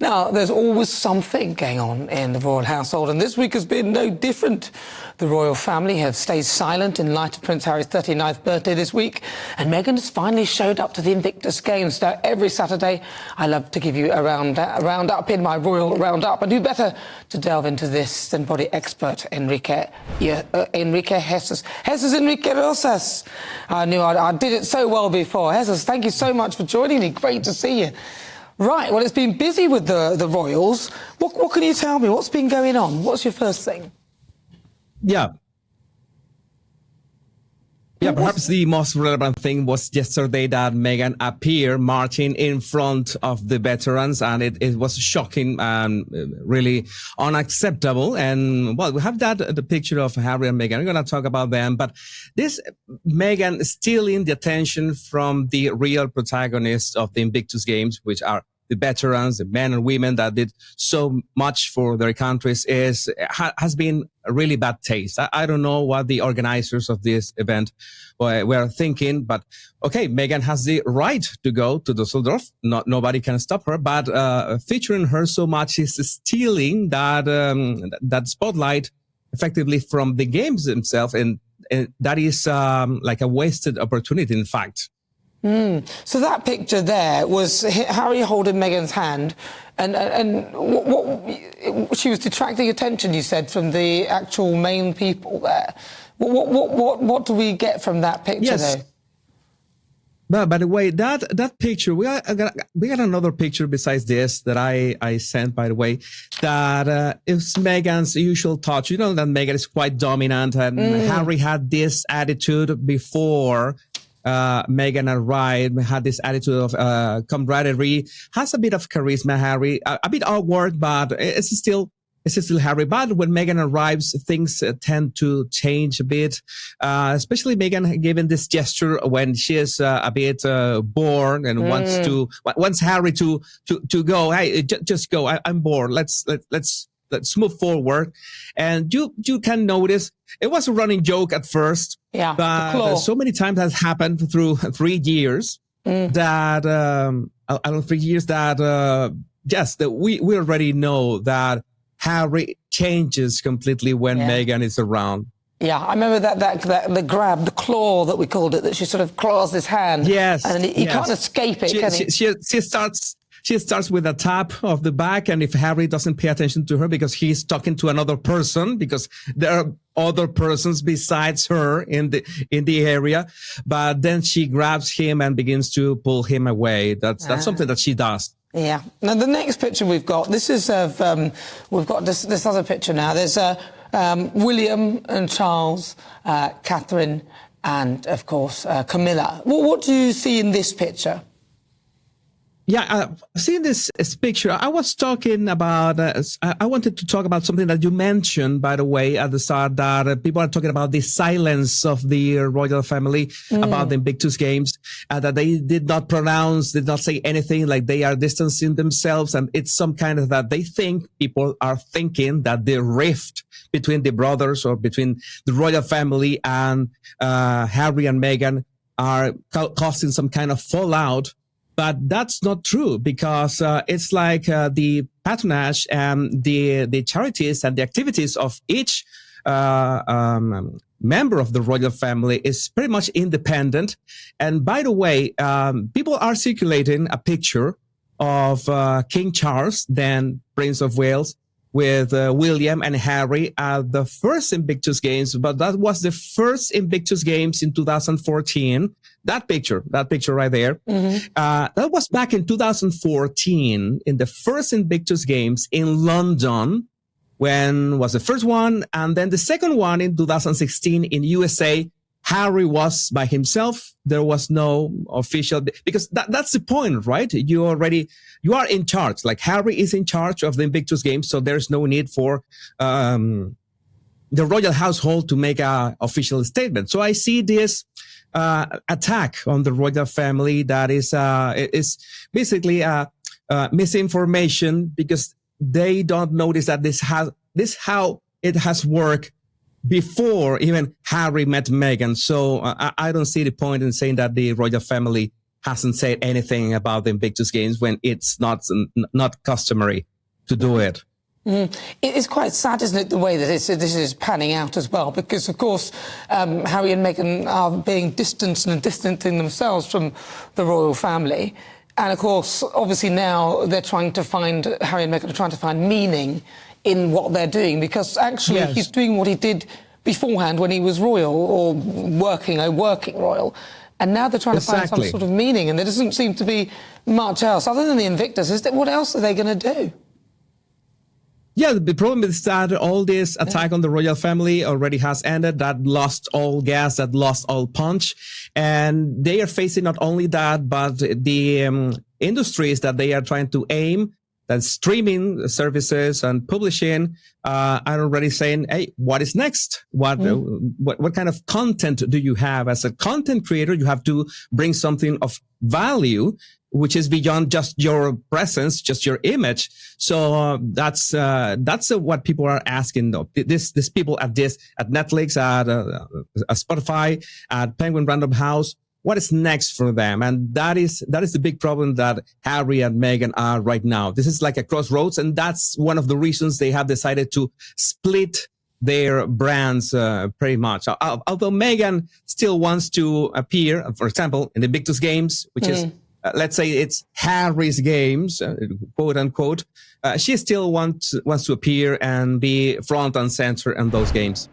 Now, there's always something going on in the royal household, and this week has been no different. The royal family have stayed silent in light of Prince Harry's 39th birthday this week, and Meghan has finally showed up to the Invictus Games. Now, every Saturday, I love to give you a roundup in my royal roundup, and who better to delve into this than body expert Enrique Jesús. Jesús Enrique Rohas. I knew I did it so well before. Jesús, thank you so much for joining me. Great to see you. Right, well, it's been busy with the royals. What can you tell me? What's been going on? What's your first thing? Perhaps the most relevant thing was yesterday that Meghan appeared marching in front of the veterans, and it was shocking and really unacceptable. And, well, we have the picture of Harry and Meghan. We're going to talk about them. But this Meghan stealing the attention from the real protagonists of the Invictus Games, which are the veterans, the men and women that did so much for their countries, has been a really bad taste. I don't know what the organizers of this event were thinking, but okay, Meghan has the right to go to Düsseldorf. Nobody can stop her, but featuring her so much is stealing that spotlight effectively from the games themselves, and that is like a wasted opportunity, in fact. So that picture there was Harry holding Meghan's hand, and what she was detracting attention, you said, from the actual main people there. What do we get from that picture, though? But by the way, that picture, we got another picture besides this that I sent, by the way, that is Meghan's usual touch. You know that Meghan is quite dominant, and Harry had this attitude before Meghan arrived, had this attitude of camaraderie, has a bit of charisma, Harry, a bit awkward, but it's still Harry. But when Meghan arrives, things tend to change a bit, especially Meghan giving this gesture when she is a bit bored and wants Harry to go. Hey, just go. I'm bored. Let's move forward. And you can notice it was a running joke at first. Yeah. But so many times has happened through 3 years that, that we already know that Harry changes completely when Meghan is around. Yeah, I remember the grab, the claw that we called it, that she sort of claws his hand. Yes. And he can't escape it, can he? She starts with a tap of the back, and if Harry doesn't pay attention to her because he's talking to another person, because there are other persons besides her in the area, but then she grabs him and begins to pull him away. That's something that she does. Yeah. Now the next picture we've got, this is of we've got this other picture now. There's William and Charles, Catherine, and of course Camilla. What do you see in this picture? Yeah, seeing this picture, I was talking about, I wanted to talk about something that you mentioned, by the way, at the start, that people are talking about the silence of the royal family about the Invictus Games, that they did not say anything, like they are distancing themselves. And it's some kind of that people are thinking that the rift between the brothers or between the royal family and Harry and Meghan are causing some kind of fallout. But that's not true, because it's like the patronage and the charities and the activities of each member of the royal family is pretty much independent. And by the way, people are circulating a picture of King Charles, then Prince of Wales, with William and Harry at the first Invictus Games, but that was the first Invictus Games in 2014. That picture right there, that was back in 2014 in the first Invictus Games in London, when was the first one, and then the second one in 2016 in USA. Harry was by himself. There was no official, because that's the point, right? You are in charge. Like Harry is in charge of the Invictus Games, so there's no need for the royal household to make a official statement. So I see this attack on the royal family that is basically misinformation, because they don't notice that this how it has worked before even Harry met Meghan. So I don't see the point in saying that the royal family hasn't said anything about the Invictus Games when it's not customary to do it. It is quite sad, isn't it, the way that this is panning out as well, because, of course, Harry and Meghan are being distancing themselves from the royal family. And, of course, obviously now Harry and Meghan are trying to find meaning in what they're doing, because actually he's doing what he did beforehand when he was royal or working royal. And now they're trying to find some sort of meaning, and there doesn't seem to be much else. Other than the Invictus, what else are they going to do? Yeah, the problem is that all this attack on the royal family already has ended. That lost all gas, that lost all punch. And they are facing not only that, but the industries that they are trying to aim, that streaming services and publishing, are already saying, hey, what is next? What kind of content do you have? As a content creator, you have to bring something of value, which is beyond just your presence, just your image. So that's what people are asking, though. These people at Netflix, at Spotify, at Penguin Random House, what is next for them? And that is the big problem that Harry and Meghan are right now. This is like a crossroads, and that's one of the reasons they have decided to split their brands pretty much. Although Meghan still wants to appear, for example, in the Invictus Games, which is let's say it's Harry's games, quote unquote. She still wants to appear and be front and center in those games.